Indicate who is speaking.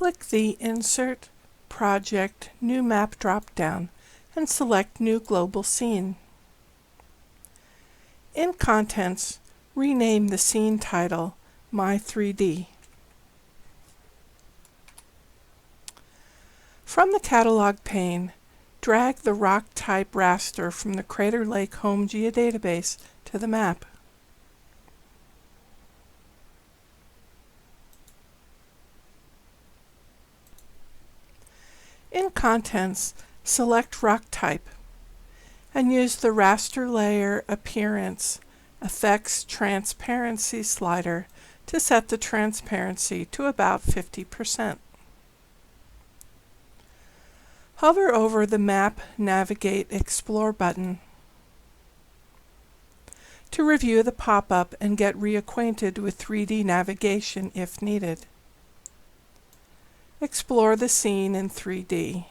Speaker 1: Click the Insert, Project, New Map drop-down and select New Global Scene. In Contents, rename the scene title My 3D. From the Catalog pane, drag the rock type raster from the Crater Lake Home Geodatabase to the map. In Contents, select Rock Type and use the Raster Layer Appearance Effects Transparency slider to set the transparency to about 50%. Hover over the Map, Navigate, Explore button to review the pop-up and get reacquainted with 3D navigation if needed. Explore the scene in 3D.